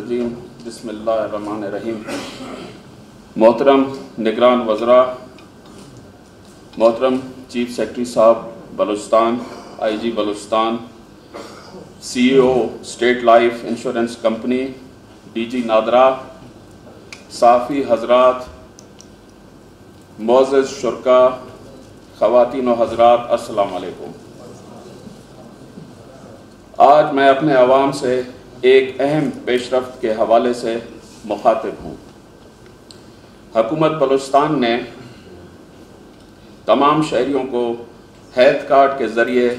रजीम बिस्मिल्लाहिर्रहमानिर्रहीम। मोहतरम निगरान वज़रा, मोहतरम चीफ सेक्रेटरी साहब Balochistan, IG Balochistan, CEO state life insurance company, DG NADRA, साफ़ी हजरात, मोअज़्ज़ज़ शुरका, ख़वातीन व हज़रात, अस्सलाम वालेकुम। आज मैं अपने अवाम से एक अहम पेशरफ्त के हवाले से मुखातिब हूँ। हुकूमत बलूचिस्तान ने तमाम शहरियों को हेल्थ कार्ड के ज़रिए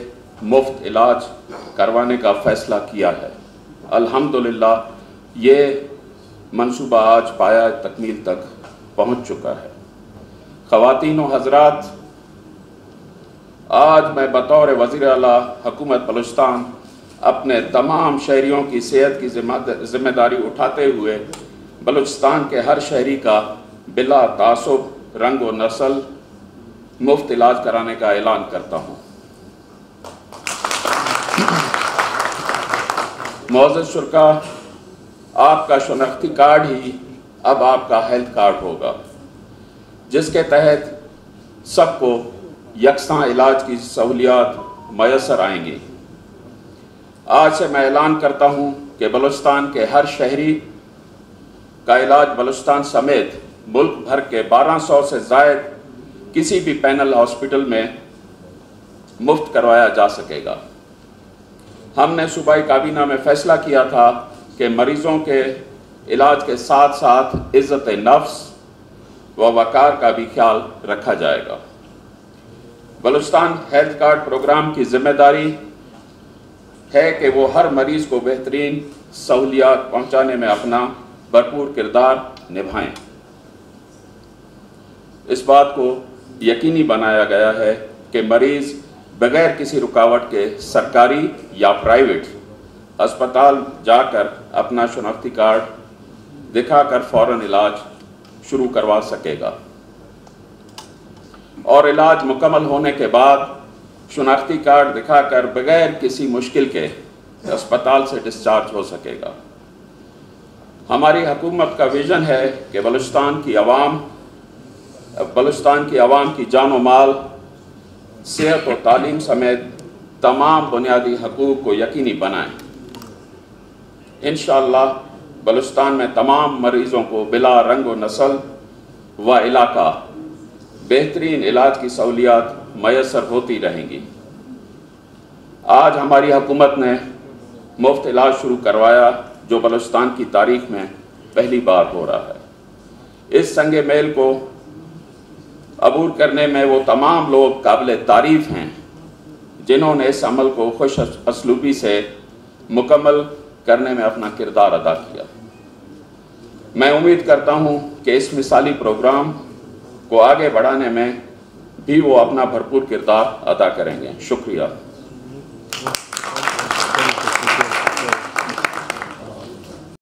मुफ्त इलाज करवाने का फ़ैसला किया है। अल्हम्दुलिल्लाह ये मंसूबा आज पाया तकमील तक पहुँच चुका है। ख़वातीन व हज़रात, आज मैं बतौर वज़ीर आला हुकूमत बलूचिस्तान अपने तमाम शहरियों की सेहत की ज़िम्मेदारी उठाते हुए बलूचिस्तान के हर शहरी का बिला तासुब रंग व नस्ल मुफ्त इलाज कराने का ऐलान करता हूँ। मुअज़्ज़ज़ शुरका, आपका शनाख्ती कार्ड ही अब आपका हेल्थ कार्ड होगा, जिसके तहत सबको यकसां इलाज की सहूलियात मैसर आएंगी। आज से मैं ऐलान करता हूँ कि बलूचिस्तान के हर शहरी का इलाज बलूचिस्तान समेत मुल्क भर के 1200 से ज़ायद किसी भी पैनल हॉस्पिटल में मुफ्त करवाया जा सकेगा। हमने सूबाई काबीना में फ़ैसला किया था कि मरीज़ों के इलाज के साथ साथ इज़्ज़त नफ्स व वक़ार का भी ख्याल रखा जाएगा। बलूचिस्तान हेल्थ कार्ड प्रोग्राम की जिम्मेदारी है कि वो हर मरीज़ को बेहतरीन सहूलियात पहुँचाने में अपना भरपूर किरदार निभाएं। इस बात को यकीनी बनाया गया है कि मरीज़ बगैर किसी रुकावट के सरकारी या प्राइवेट अस्पताल जाकर अपना शनाख्ती कार्ड दिखाकर फ़ौरन इलाज शुरू करवा सकेगा और इलाज मुकम्मल होने के बाद शनाख्ती कार्ड दिखाकर बगैर किसी मुश्किल के अस्पताल से डिस्चार्ज हो सकेगा। हमारी हुकूमत का विज़न है कि बलूचिस्तान की आवाम की जान व माल, सेहत और तालीम समेत तमाम बुनियादी हकूक़ को यकीनी बनाएं। इंशाअल्लाह बलूचिस्तान में तमाम मरीज़ों को बिला रंग व नस्ल व इलाका बेहतरीन इलाज की सहूलियात मैसर होती रहेंगी। आज हमारी हुकूमत ने मुफ्त इलाज शुरू करवाया, जो बलूचिस्तान की तारीख में पहली बार हो रहा है। इस संगे मेल को अबूर करने में वो तमाम लोग काबिल तारीफ़ हैं जिन्होंने इस अमल को खुश असलूबी से मुकम्मल करने में अपना किरदार अदा किया। मैं उम्मीद करता हूँ कि इस मिसाली प्रोग्राम को आगे बढ़ाने में भी वो अपना भरपूर किरदार अदा करेंगे। शुक्रिया।